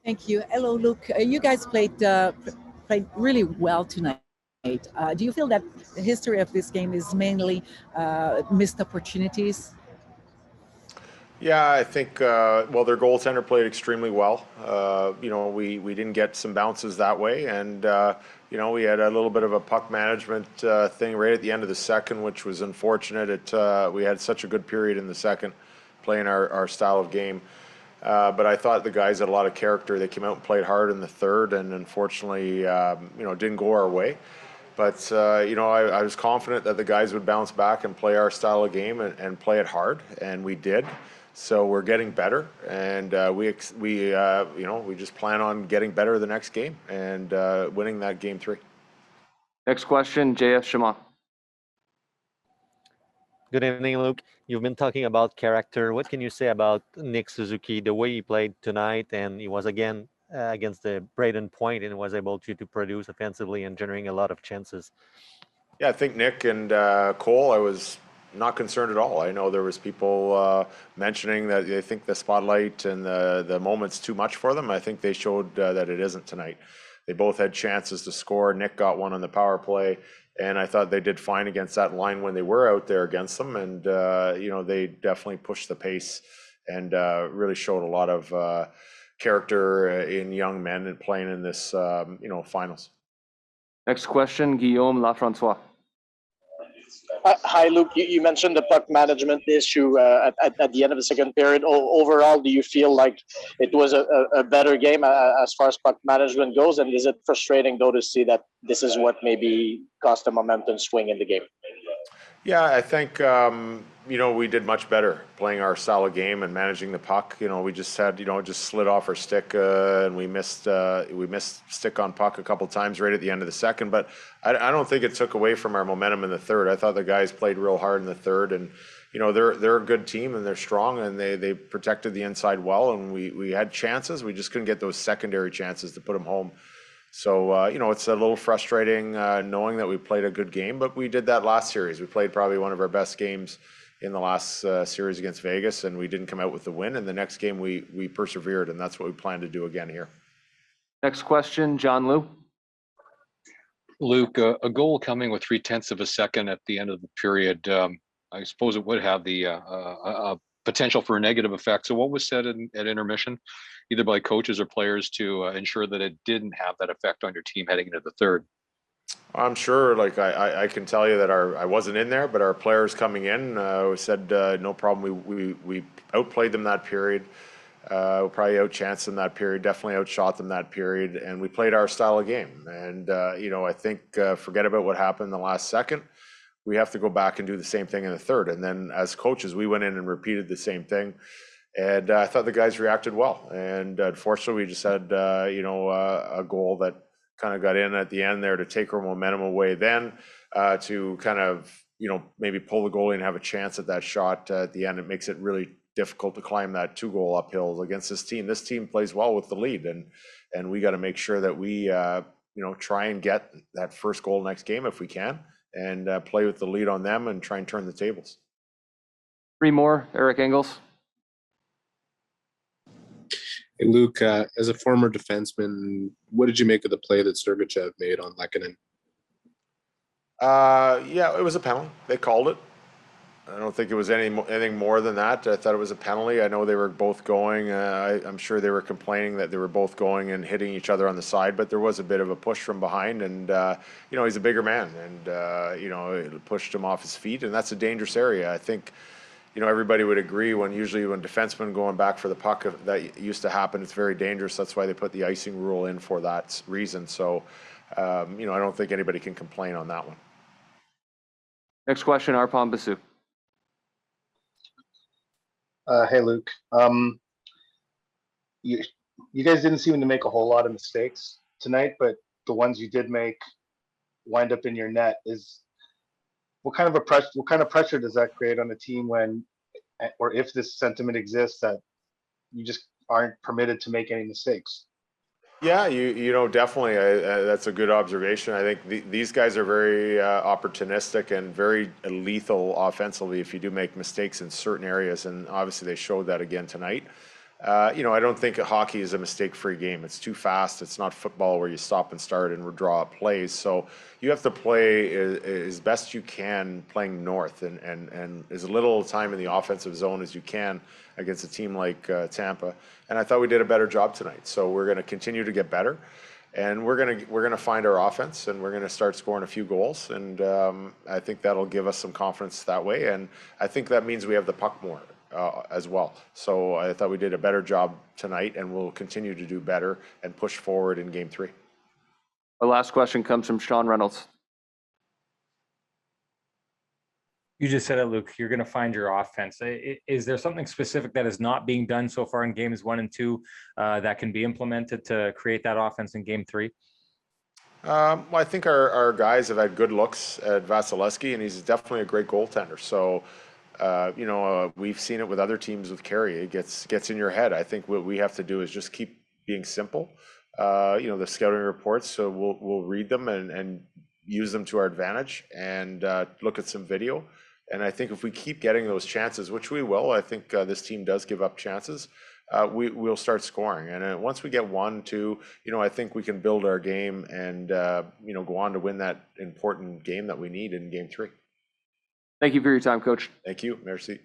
Thank you. Hello, Luke. You guys played really well tonight. Do you feel that the history of this game is mainly missed opportunities? Yeah, I think, well, their goaltender played extremely well. We didn't get some bounces that way. And, we had a little bit of a puck management thing right at the end of the second, which was unfortunate. We had such a good period in the second playing our style of game. But I thought the guys had a lot of character. They came out and played hard in the third, and unfortunately, didn't go our way. But, I was confident that the guys would bounce back and play our style of game and play it hard, and we did. So we're getting better, and we just plan on getting better the next game and winning that game 3. Next question, JF Shema. Good evening, Luke. You've been talking about character. What can you say about Nick Suzuki, the way he played tonight, and he was again against the Braden Point and was able to produce offensively and generating a lot of chances? Yeah, I think Nick and Cole, I was not concerned at all. I know there was people mentioning that they think the spotlight and the moment's too much for them. I think they showed that it isn't tonight. They both had chances to score. Nick got one on the power play, and I thought they did fine against that line when they were out there against them. And, they definitely pushed the pace and really showed a lot of character in young men and playing in this, finals. Next question, Guillaume Lafrancois. Hi, Luke. You mentioned the puck management issue at the end of the second period. Overall, do you feel like it was a better game as far as puck management goes? And is it frustrating, though, to see that this is what maybe caused the momentum swing in the game? Yeah, I think, we did much better playing our style of game and managing the puck. We just had, just slid off our stick and we missed stick on puck a couple times right at the end of the second. But I don't think it took away from our momentum in the third. I thought the guys played real hard in the third, and, they're a good team and they're strong and they protected the inside well, and we had chances. We just couldn't get those secondary chances to put them home. So, it's a little frustrating knowing that we played a good game, but we did that last series. We played probably one of our best games in the last series against Vegas, and we didn't come out with the win. And the next game we persevered, and that's what we plan to do again here. Next question, John Liu. Luke, a goal coming with 0.3 of a second at the end of the period, I suppose it would have the potential for a negative effect. So what was said at intermission, either by coaches or players, to ensure that it didn't have that effect on your team heading into the third? I'm sure, I can tell you that I wasn't in there, but our players coming in said no problem. We outplayed them that period. We probably outchanced them that period, definitely outshot them that period, and we played our style of game. And, I think forget about what happened in the last second. We have to go back and do the same thing in the third. And then as coaches, we went in and repeated the same thing. And I thought the guys reacted well. And unfortunately, we just had, a goal that kind of got in at the end there to take our momentum away then to kind of, maybe pull the goalie and have a chance at that shot at the end. It makes it really difficult to climb that 2-goal uphill against this team. This team plays well with the lead, and we got to make sure that we, try and get that first goal next game if we can, and play with the lead on them and try and turn the tables. 3 more, Eric Engels. Hey, Luke, as a former defenseman, what did you make of the play that Sergachev made on Lehkonen? Yeah, it was a penalty. They called it. I don't think it was anything more than that. I thought it was a penalty. I know they were both going. I'm sure they were complaining that they were both going and hitting each other on the side, but there was a bit of a push from behind, and he's a bigger man, and it pushed him off his feet, and that's a dangerous area. I think everybody would agree usually when defensemen going back for the puck, that used to happen, it's very dangerous. That's why they put the icing rule in for that reason. So, I don't think anybody can complain on that one. Next question, Arpon Basu. Hey, Luke. You guys didn't seem to make a whole lot of mistakes tonight, but the ones you did make wind up in your net. What kind of pressure does that create on the team when, or if this sentiment exists, that you just aren't permitted to make any mistakes? Yeah, definitely. That's a good observation. I think these guys are very opportunistic and very lethal offensively if you do make mistakes in certain areas, and obviously they showed that again tonight. I don't think hockey is a mistake-free game. It's too fast. It's not football where you stop and start and draw up plays. So you have to play as best you can playing north and as little time in the offensive zone as you can against a team like Tampa. And I thought we did a better job tonight. So we're going to continue to get better. And we're gonna find our offense, and we're gonna start scoring a few goals, and I think that'll give us some confidence that way. And I think that means we have the puck more as well. So I thought we did a better job tonight, and we'll continue to do better and push forward in Game 3. Our last question comes from Sean Reynolds. You just said it, Luke. You're going to find your offense. Is there something specific that is not being done so far in games 1 and 2 that can be implemented to create that offense in Game 3? Well, I think our guys have had good looks at Vasilevsky, and he's definitely a great goaltender. So, we've seen it with other teams with Carey. It gets in your head. I think what we have to do is just keep being simple. The scouting reports, so we'll read them and use them to our advantage and look at some video. And I think if we keep getting those chances, which we will, I think this team does give up chances, we'll start scoring. And once we get 1, 2, I think we can build our game and, go on to win that important game that we need in Game 3. Thank you for your time, Coach. Thank you. Merci.